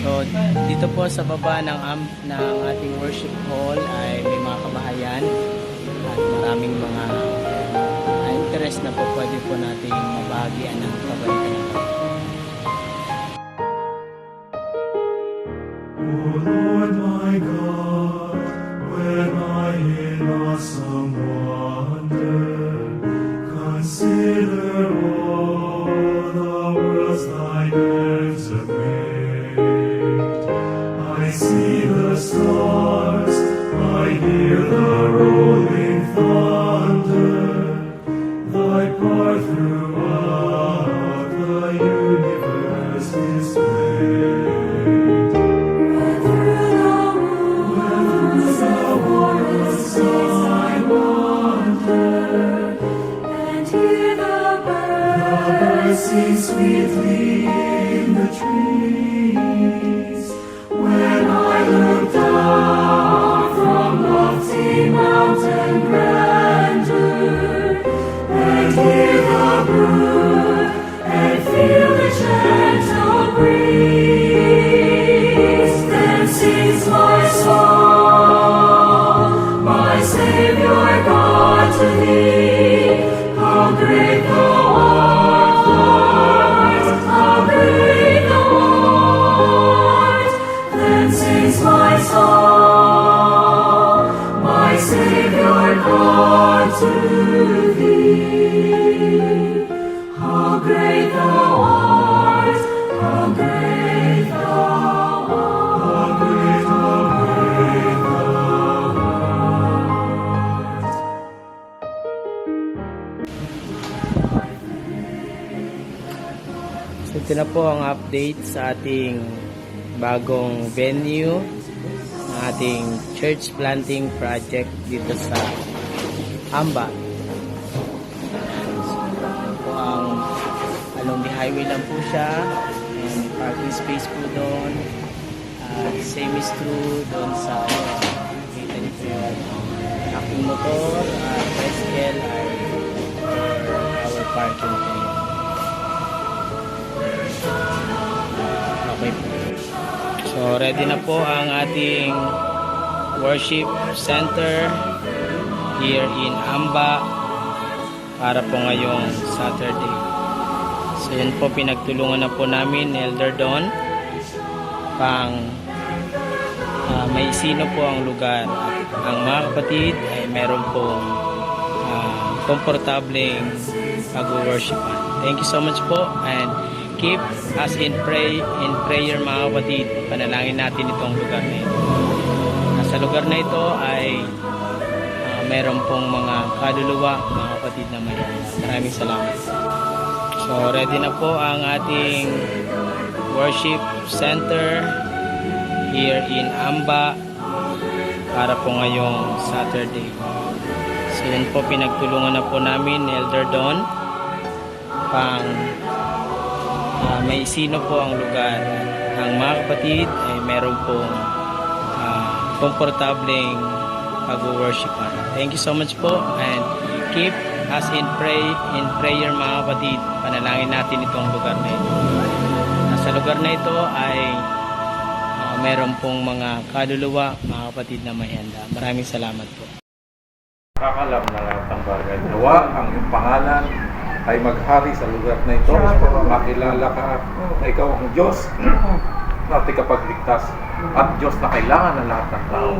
So, dito po sa baba ng ating worship hall ay may mga kabahayan at maraming mga interest na po pwede po nating mabahagian ng kabalikan. O Lord my God, when I in awesome wonder consider all the worlds thine hands have made, I see the stars, I hear the rolling thunder, thy power throughout the universe displayed. Sing sweetly in the trees. When I look down from lofty mountain grandeur and hear the brook and feel the gentle breeze, then sings my soul, my Savior God, to thee. How great thou art! How great thou art! Then sings my soul, my Savior God, to thee. How great thou art! How great thou art! How great thou art! So, ito na po ang update sa ating bagong venue, ang ating church planting project dito sa Amba. So, ito po along the highway lang po siya, and parking space po doon. Same is true doon sa kita niyo po yung aking motor at bicycle ay our parking po yun. Okay po. So, ready na po ang ating worship center here in Amba para po ngayong Saturday. So, yun po, pinagtulungan na po namin ni Elder Don pang may sino po ang lugar. Ang mga kapatid ay meron pong komportableng pag-worshipan. Thank you so much po, and keep us in prayer mga kapatid. Panalangin natin itong lugar na ito. Sa lugar na ito ay meron pong mga kaluluwa mga kapatid na may maraming salamat. So ready na po ang ating worship center here in Amba para po ngayong Saturday. So yun po, pinagtulungan na po namin ni Elder Don pang may sino po ang lugar. Ang mga kapatid ay meron pong komportableng pag-worshipan. Thank you so much po, and keep us in prayer mga kapatid. Panalangin natin itong lugar na ito. Sa lugar na ito ay meron pong mga kaluluwa mga kapatid na may handa. Maraming salamat po. Kakalam na lahat ng bagay. Nawa ang iyong pangalan ay maghari sa lugar na ito. Makilala ka na ikaw ang Diyos na tigapagligtas at Diyos na kailangan ng lahat ng tao.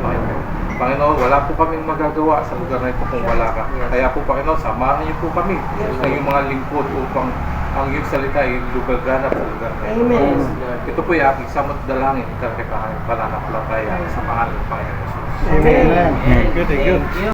Panginoon, wala po kaming magagawa sa lugar na ito kung wala ka. Kaya po, Panginoon, samahan niyo po kami sa iyong mga lingkod upang ang iyong salita ay lugaganap sa lugar na ito. Amen. Ito po yung aking samot dalangin, kanipalang pananampalataya sa pangalan ng Panginoon Jesus. Amen. Thank you.